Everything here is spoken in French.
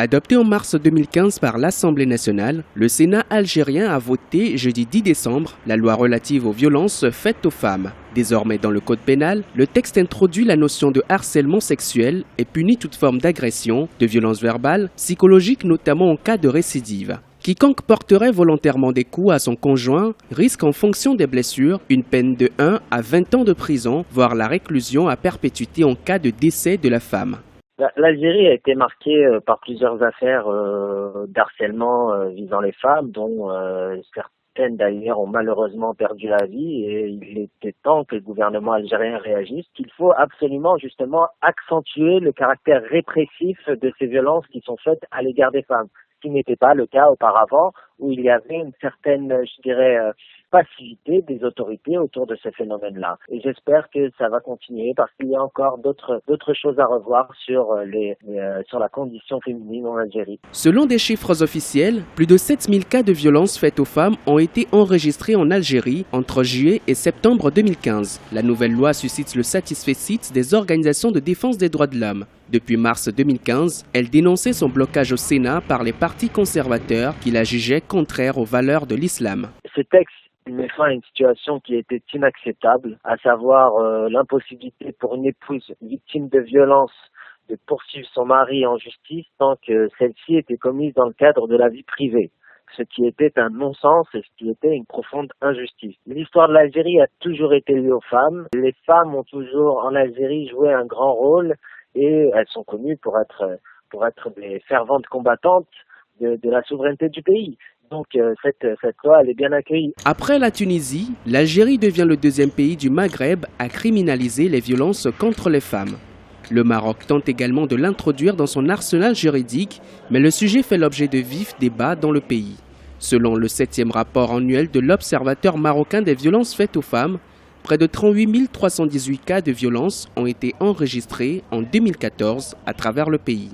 Adopté en mars 2015 par l'Assemblée nationale, le Sénat algérien a voté jeudi 10 décembre la loi relative aux violences faites aux femmes. Désormais dans le code pénal, le texte introduit la notion de harcèlement sexuel et punit toute forme d'agression, de violence verbale, psychologique notamment en cas de récidive. Quiconque porterait volontairement des coups à son conjoint risque en fonction des blessures une peine de 1 à 20 ans de prison, voire la réclusion à perpétuité en cas de décès de la femme. L'Algérie a été marquée par plusieurs affaires d'harcèlement visant les femmes, dont certaines d'ailleurs ont malheureusement perdu la vie, et il était temps que le gouvernement algérien réagisse. Il faut absolument justement accentuer le caractère répressif de ces violences qui sont faites à l'égard des femmes, ce qui n'était pas le cas auparavant, où il y avait une certaine, passivité des autorités autour de ce phénomène-là. Et j'espère que ça va continuer parce qu'il y a encore d'autres choses à revoir sur la condition féminine en Algérie. Selon des chiffres officiels, plus de 7000 cas de violences faites aux femmes ont été enregistrés en Algérie entre juillet et septembre 2015. La nouvelle loi suscite le satisfecit des organisations de défense des droits de l'homme. Depuis mars 2015, elle dénonçait son blocage au Sénat par les partis conservateurs qui la jugeaient contraire aux valeurs de l'islam. Ce texte met fin à une situation qui était inacceptable, à savoir l'impossibilité pour une épouse victime de violence de poursuivre son mari en justice tant que celle-ci était commise dans le cadre de la vie privée, ce qui était un non-sens et ce qui était une profonde injustice. L'histoire de l'Algérie a toujours été liée aux femmes. Les femmes ont toujours en Algérie joué un grand rôle et elles sont connues pour être des ferventes combattantes de la souveraineté du pays. Donc cette loi, elle est bien accueillie. Après la Tunisie, l'Algérie devient le deuxième pays du Maghreb à criminaliser les violences contre les femmes. Le Maroc tente également de l'introduire dans son arsenal juridique, mais le sujet fait l'objet de vifs débats dans le pays. Selon le 7e rapport annuel de l'Observateur marocain des violences faites aux femmes, près de 38 318 cas de violences ont été enregistrés en 2014 à travers le pays.